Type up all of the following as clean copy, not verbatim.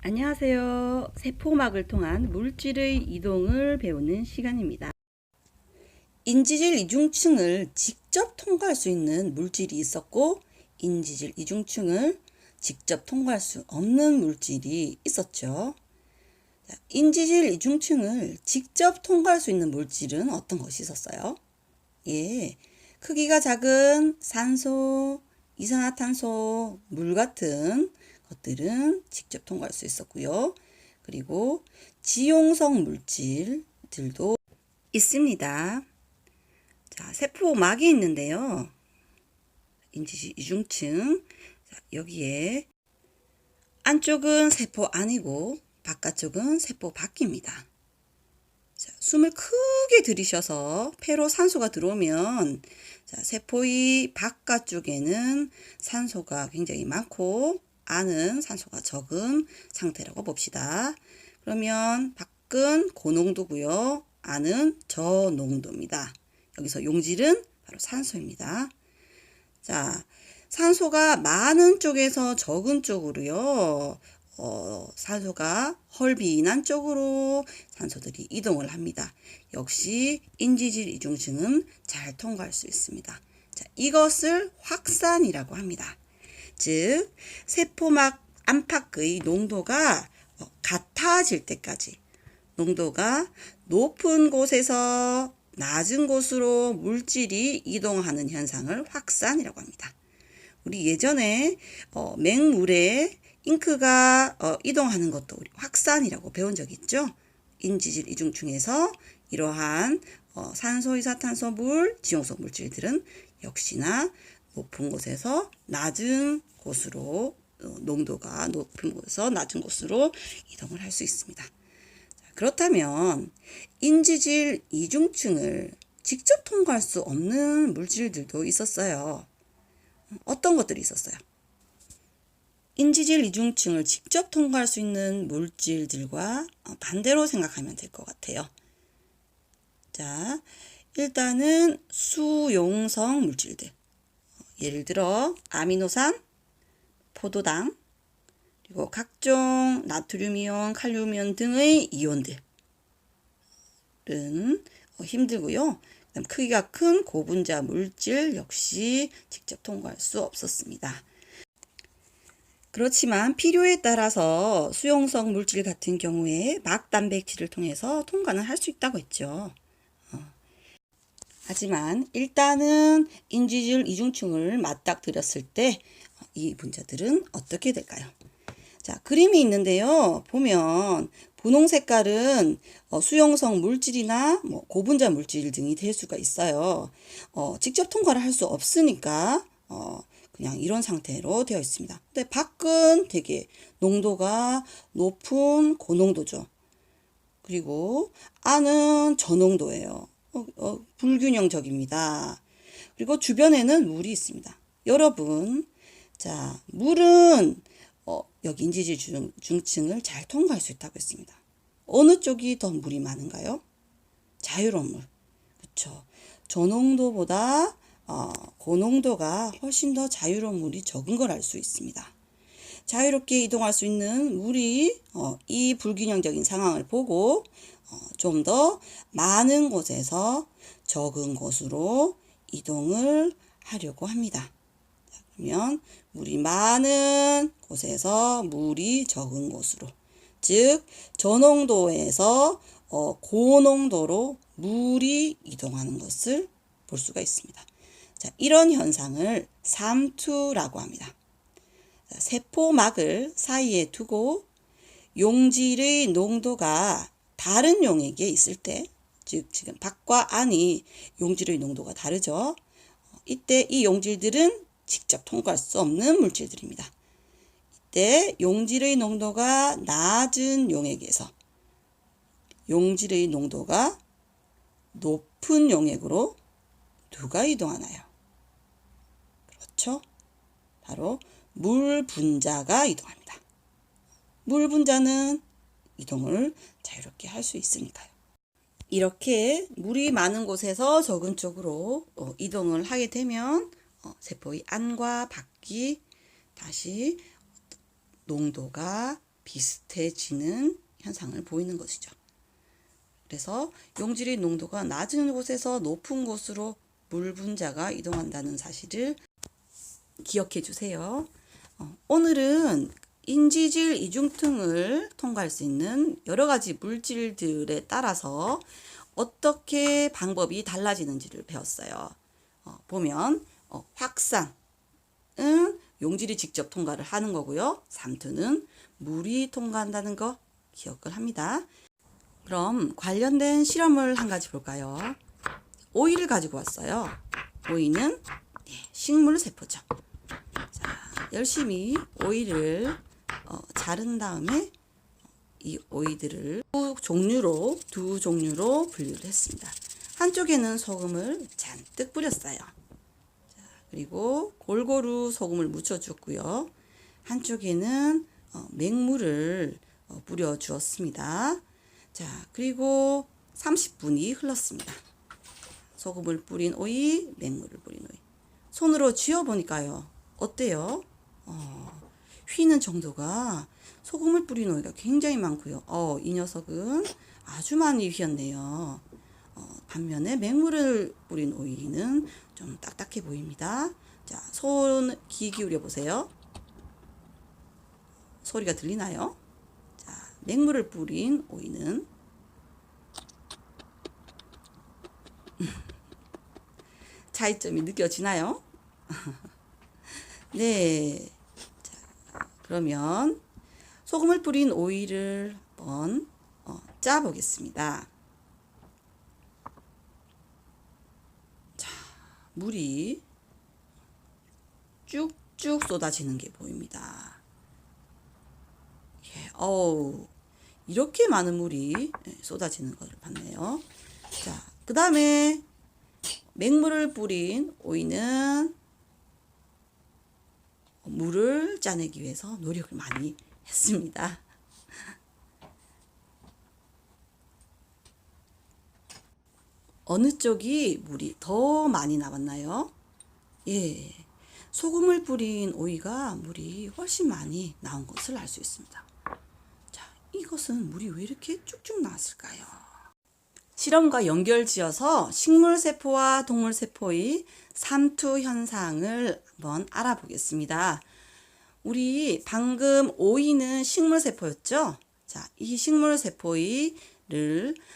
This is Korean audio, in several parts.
안녕하세요. 세포막을 통한 물질의 이동을 배우는 시간입니다. 인지질 이중층을 직접 통과할 수 있는 물질이 있었고, 인지질 이중층을 직접 통과할 수 없는 물질이 있었죠. 인지질 이중층을 직접 통과할 수 있는 물질은 어떤 것이 있었어요? 예, 크기가 작은 산소, 이산화탄소, 물 같은 것들은 직접 통과할 수 있었고요. 그리고 지용성 물질들도 있습니다. 자, 세포막이 있는데요. 인지질 이중층. 자, 여기에 안쪽은 세포 안이고 바깥쪽은 세포 밖입니다. 자, 숨을 크게 들이셔서 폐로 산소가 들어오면 자, 세포의 바깥쪽에는 산소가 굉장히 많고 안은 산소가 적은 상태라고 봅시다. 그러면 밖은 고농도고요. 안은 저농도입니다. 여기서 용질은 바로 산소입니다. 자, 산소가 많은 쪽에서 적은 쪽으로요. 산소가 헐빈한 쪽으로 산소들이 이동을 합니다. 역시 인지질 이중층은 잘 통과할 수 있습니다. 자, 이것을 확산이라고 합니다. 즉, 세포막 안팎의 농도가 같아질 때까지 농도가 높은 곳에서 낮은 곳으로 물질이 이동하는 현상을 확산이라고 합니다. 우리 예전에 맹물에 잉크가 이동하는 것도 우리 확산이라고 배운 적 있죠? 인지질 이중층에서 이러한 산소, 이산화탄소, 물, 지용성 물질들은 역시나 높은 곳에서 낮은 곳으로 농도가 높은 곳에서 낮은 곳으로 이동을 할 수 있습니다. 그렇다면 인지질 이중층을 직접 통과할 수 없는 물질들도 있었어요. 어떤 것들이 있었어요? 인지질 이중층을 직접 통과할 수 있는 물질들과 반대로 생각하면 될 것 같아요. 자, 일단은 수용성 물질들. 예를 들어 아미노산, 포도당, 그리고 각종 나트륨이온, 칼륨이온 등의 이온들은 힘들고요. 그다음 크기가 큰 고분자 물질 역시 직접 통과할 수 없었습니다. 그렇지만 필요에 따라서 수용성 물질 같은 경우에 막단백질을 통해서 통과는 할 수 있다고 했죠. 하지만 일단은 인지질 이중층을 맞닥뜨렸을 때 이 분자들은 어떻게 될까요? 자, 그림이 있는데요. 보면 분홍 색깔은 수용성 물질이나 고분자 물질 등이 될 수가 있어요. 직접 통과를 할 수 없으니까 그냥 이런 상태로 되어 있습니다. 근데 밖은 되게 농도가 높은 고농도죠. 그리고 안은 저농도예요. 불균형적입니다. 그리고 주변에는 물이 있습니다. 여러분, 자, 물은 여기 인지질 중층을 잘 통과할 수 있다고 했습니다. 어느 쪽이 더 물이 많은가요? 자유로운 물. 그렇죠. 저농도보다 고농도가 훨씬 더 자유로운 물이 적은 걸 알 수 있습니다. 자유롭게 이동할 수 있는 물이 이 불균형적인 상황을 보고 좀 더 많은 곳에서 적은 곳으로 이동을 하려고 합니다. 그러면 물이 많은 곳에서 물이 적은 곳으로, 즉 저농도에서 고농도로 물이 이동하는 것을 볼 수가 있습니다. 자, 이런 현상을 삼투라고 합니다. 자, 세포막을 사이에 두고 용질의 농도가 다른 용액에 있을 때, 즉 지금 밖과 안이 용질의 농도가 다르죠. 이때 이 용질들은 직접 통과할 수 없는 물질들입니다. 이때 용질의 농도가 낮은 용액에서 용질의 농도가 높은 용액으로 누가 이동하나요? 그렇죠? 바로 물 분자가 이동합니다. 물 분자는 이동을 자유롭게 할 수 있으니까요. 이렇게 물이 많은 곳에서 적은 쪽으로 이동을 하게 되면 세포의 안과 밖이 다시 농도가 비슷해지는 현상을 보이는 것이죠. 그래서 용질의 농도가 낮은 곳에서 높은 곳으로 물 분자가 이동한다는 사실을 기억해 주세요. 오늘은 인지질 이중층을 통과할 수 있는 여러 가지 물질들에 따라서 어떻게 방법이 달라지는지를 배웠어요. 보면 확산은 용질이 직접 통과를 하는 거고요. 삼투는 물이 통과한다는 거 기억을 합니다. 그럼 관련된 실험을 한 가지 볼까요? 오이를 가지고 왔어요. 오이는 식물 세포죠. 자, 열심히 오이를 자른 다음에 이 오이들을 두 종류로 분류를 했습니다. 한쪽에는 소금을 잔뜩 뿌렸어요. 자, 그리고 골고루 소금을 묻혀주었고요. 한쪽에는 맹물을 뿌려 주었습니다. 자, 그리고 30분이 흘렀습니다. 소금을 뿌린 오이, 맹물을 뿌린 오이. 손으로 쥐어보니까요. 어때요? 휘는 정도가 소금을 뿌린 오이가 굉장히 많고요. 이 녀석은 아주 많이 휘었네요. 반면에 맹물을 뿌린 오이는 좀 딱딱해 보입니다. 자, 손 귀 기울여 보세요. 소리가 들리나요? 자, 맹물을 뿌린 오이는 차이점이 느껴지나요? 네. 자, 그러면 소금을 뿌린 오이를 한번 짜 보겠습니다. 자, 물이 쭉쭉 쏟아지는 게 보입니다. 예, 이렇게 많은 물이 쏟아지는 것을 봤네요. 자, 그 다음에 맹물을 뿌린 오이는 물을 짜내기 위해서 노력을 많이 했습니다. 어느 쪽이 물이 더 많이 나왔나요? 예, 소금을 뿌린 오이가 물이 훨씬 많이 나온 것을 알 수 있습니다. 자, 이것은 물이 왜 이렇게 쭉쭉 나왔을까요? 실험과 연결지어서 식물세포와 동물세포의 삼투 현상을 한번 알아보겠습니다. 우리 방금 오이는 식물세포였죠? 자, 이 식물세포의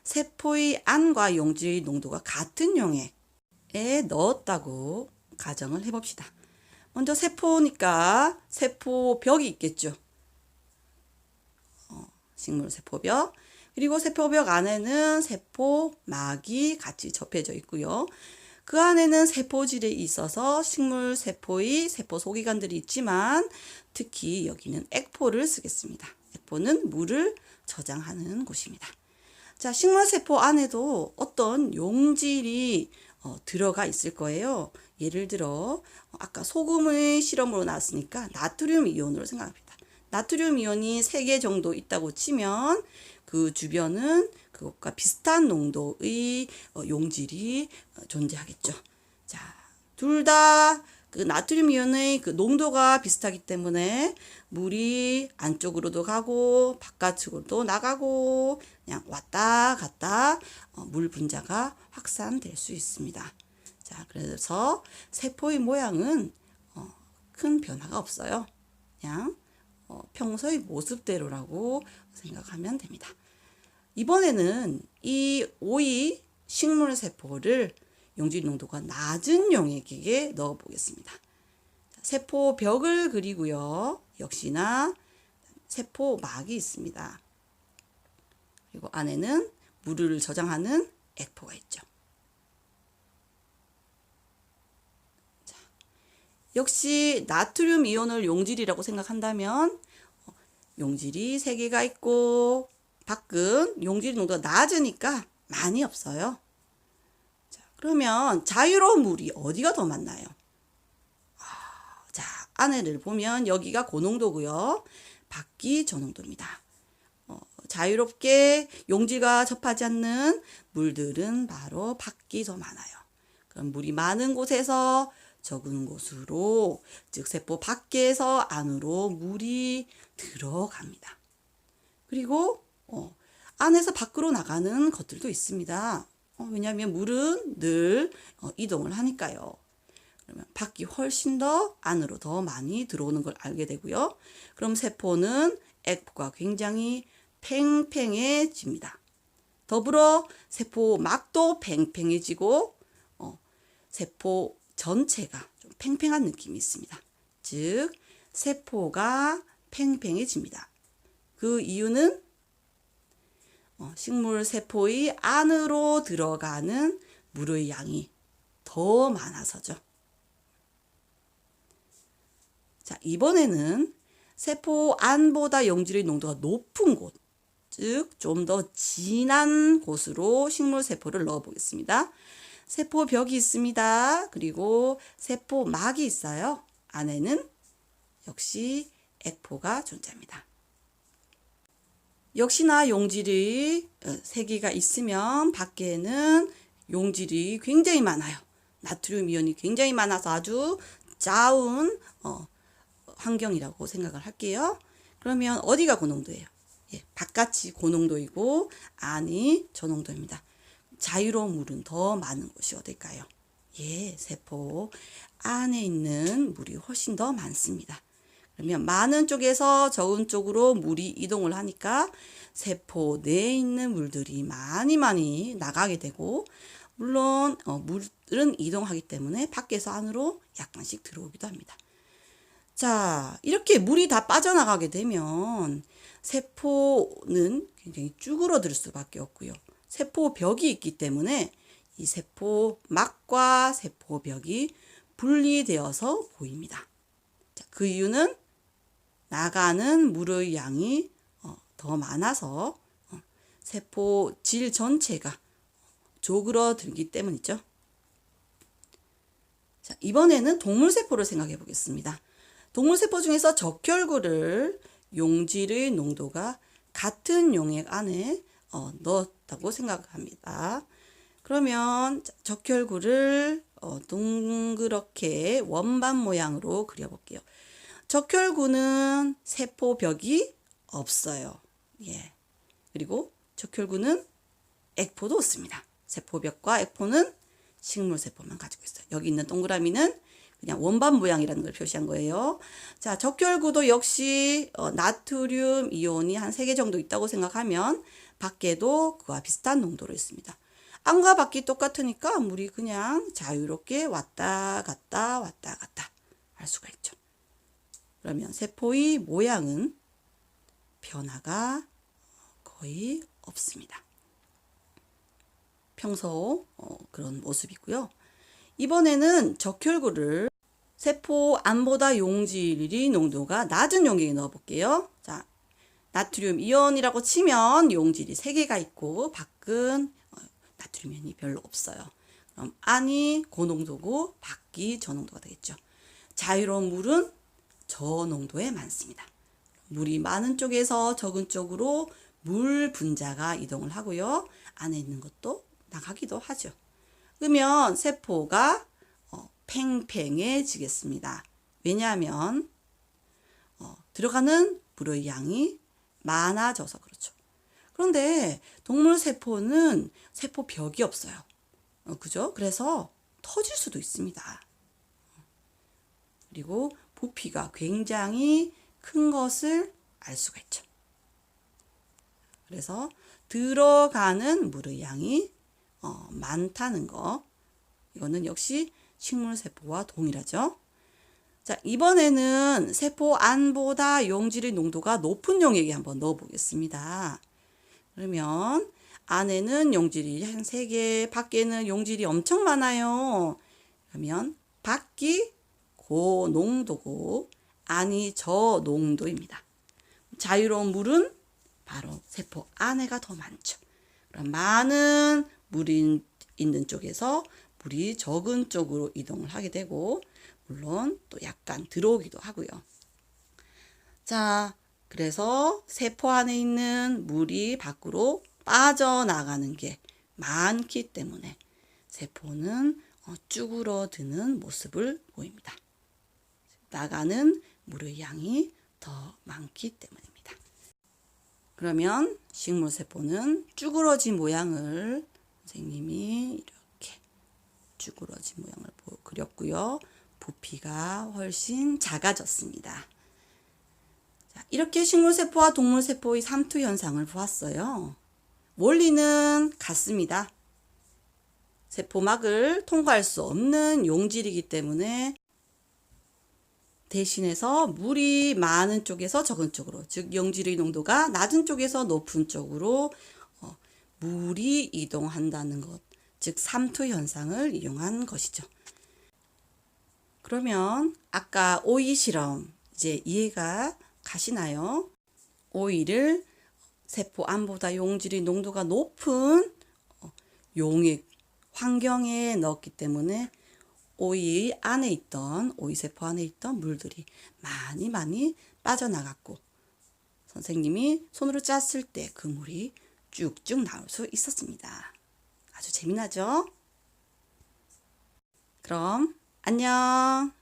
세포의 안과 용질의 농도가 같은 용액에 넣었다고 가정을 해봅시다. 먼저 세포니까 세포벽이 있겠죠. 식물세포벽. 그리고 세포벽 안에는 세포막이 같이 접혀져 있고요. 그 안에는 세포질이 있어서 식물세포의 세포 소기관들이 있지만 특히 여기는 액포를 쓰겠습니다. 액포는 물을 저장하는 곳입니다. 자, 식물세포 안에도 어떤 용질이 들어가 있을 거예요. 예를 들어 아까 소금의 실험으로 나왔으니까 나트륨 이온으로 생각합니다. 나트륨 이온이 3개 정도 있다고 치면 그 주변은 그것과 비슷한 농도의 용질이 존재하겠죠. 자, 둘 다 그 나트륨 이온의 그 농도가 비슷하기 때문에 물이 안쪽으로도 가고 바깥으로도 나가고 그냥 왔다 갔다 물 분자가 확산될 수 있습니다. 자, 그래서 세포의 모양은 큰 변화가 없어요. 그냥 평소의 모습대로라고 생각하면 됩니다. 이번에는 이 오이 식물 세포를 용질 농도가 낮은 용액에 넣어 보겠습니다. 세포벽을 그리고요. 역시나 세포막이 있습니다. 그리고 안에는 물을 저장하는 액포가 있죠. 자, 역시 나트륨 이온을 용질이라고 생각한다면 용질이 3개가 있고 밖은 용질 농도가 낮으니까 많이 없어요. 자, 그러면 자유로운 물이 어디가 더 많나요? 자, 안에를 보면 여기가 고농도고요. 밖이 저농도입니다. 자유롭게 용질과 접하지 않는 물들은 바로 밖이 더 많아요. 그럼 물이 많은 곳에서 적은 곳으로, 즉 세포 밖에서 안으로 물이 들어갑니다. 그리고 안에서 밖으로 나가는 것들도 있습니다. 왜냐하면 물은 늘 이동을 하니까요. 그러면 밖이 훨씬 더 안으로 더 많이 들어오는 걸 알게 되고요. 그럼 세포는 액포가 굉장히 팽팽해집니다. 더불어 세포막도 팽팽해지고 세포 전체가 좀 팽팽한 느낌이 있습니다. 즉 세포가 팽팽해집니다. 그 이유는 식물 세포의 안으로 들어가는 물의 양이 더 많아서죠. 자, 이번에는 세포 안보다 용질의 농도가 높은 곳, 즉 좀 더 진한 곳으로 식물 세포를 넣어 보겠습니다. 세포벽이 있습니다. 그리고 세포막이 있어요. 안에는 역시 액포가 존재합니다. 역시나 용질이 3개가 있으면 밖에는 용질이 굉장히 많아요. 나트륨 이온이 굉장히 많아서 아주 좋은 환경이라고 생각을 할게요. 그러면 어디가 고농도예요? 바깥이 고농도이고 안이 저농도입니다. 자유로운 물은 더 많은 곳이 어딜까요? 세포 안에 있는 물이 훨씬 더 많습니다. 그러면 많은 쪽에서 적은 쪽으로 물이 이동을 하니까 세포 내에 있는 물들이 많이 나가게 되고, 물론 물은 이동하기 때문에 밖에서 안으로 약간씩 들어오기도 합니다. 자, 이렇게 물이 다 빠져나가게 되면 세포는 굉장히 쭈그러들 수밖에 없고요. 세포벽이 있기 때문에 이 세포막과 세포벽이 분리되어서 보입니다. 자, 그 이유는 나가는 물의 양이 더 많아서 세포 질 전체가 조그러들기 때문이죠. 자, 이번에는 동물세포를 생각해 보겠습니다. 동물세포 중에서 적혈구를 용질의 농도가 같은 용액 안에 넣었다고 생각합니다. 그러면 적혈구를 동그랗게 원반 모양으로 그려볼게요. 적혈구는 세포벽이 없어요. 그리고 적혈구는 액포도 없습니다. 세포벽과 액포는 식물세포만 가지고 있어요. 여기 있는 동그라미는 그냥 원반 모양이라는 걸 표시한 거예요. 자, 적혈구도 역시 나트륨 이온이 한 3개 정도 있다고 생각하면 밖에도 그와 비슷한 농도로 있습니다. 안과 밖이 똑같으니까 물이 그냥 자유롭게 왔다 갔다 할 수가 있죠. 그러면 세포의 모양은 변화가 거의 없습니다. 평소 그런 모습이고요. 이번에는 적혈구를 세포 안보다 용질이 농도가 낮은 용액에 넣어 볼게요. 자, 나트륨 이온이라고 치면 용질이 3개가 있고 밖은 나트륨 이온이 별로 없어요. 그럼 안이 고농도고 밖이 저농도가 되겠죠. 자유로운 물은 저농도에 많습니다. 물이 많은 쪽에서 적은 쪽으로 물 분자가 이동을 하고요. 안에 있는 것도 나가기도 하죠. 그러면 세포가 팽팽해지겠습니다. 왜냐하면 들어가는 물의 양이 많아져서 그렇죠. 그런데 동물 세포는 세포벽이 없어요. 그죠? 그래서 터질 수도 있습니다. 그리고 부피가 굉장히 큰 것을 알 수가 있죠. 그래서 들어가는 물의 양이 많다는 거, 이거는 역시 식물세포와 동일하죠. 자, 이번에는 세포 안보다 용질의 농도가 높은 용액에 한번 넣어 보겠습니다. 그러면 안에는 용질이 한 3개, 밖에는 용질이 엄청 많아요. 그러면 밖이 고농도고 안이 저농도입니다. 자유로운 물은 바로 세포 안에가 더 많죠. 그럼 많은 물이 있는 쪽에서 물이 적은 쪽으로 이동을 하게 되고, 물론 또 약간 들어오기도 하고요. 자, 그래서 세포 안에 있는 물이 밖으로 빠져나가는 게 많기 때문에 세포는 쭈그러드는 모습을 보입니다. 나가는 물의 양이 더 많기 때문입니다. 그러면 식물세포는 쭈그러진 모양을 선생님이 이렇게 쭈그러진 모양을 그렸고요. 부피가 훨씬 작아졌습니다. 자, 이렇게 식물세포와 동물세포의 삼투 현상을 보았어요. 원리는 같습니다. 세포막을 통과할 수 없는 용질이기 때문에 대신해서 물이 많은 쪽에서 적은 쪽으로, 즉 용질의 농도가 낮은 쪽에서 높은 쪽으로 물이 이동한다는 것, 즉 삼투 현상을 이용한 것이죠. 그러면 아까 오이 실험 이제 이해가 가시나요? 오이를 세포 안보다 용질의 농도가 높은 용액 환경에 넣었기 때문에 오이 안에 있던 오이세포 안에 있던 물들이 많이 빠져나갔고 선생님이 손으로 짰을 때 그 물이 쭉쭉 나올 수 있었습니다. 아주 재미나죠? 그럼 안녕.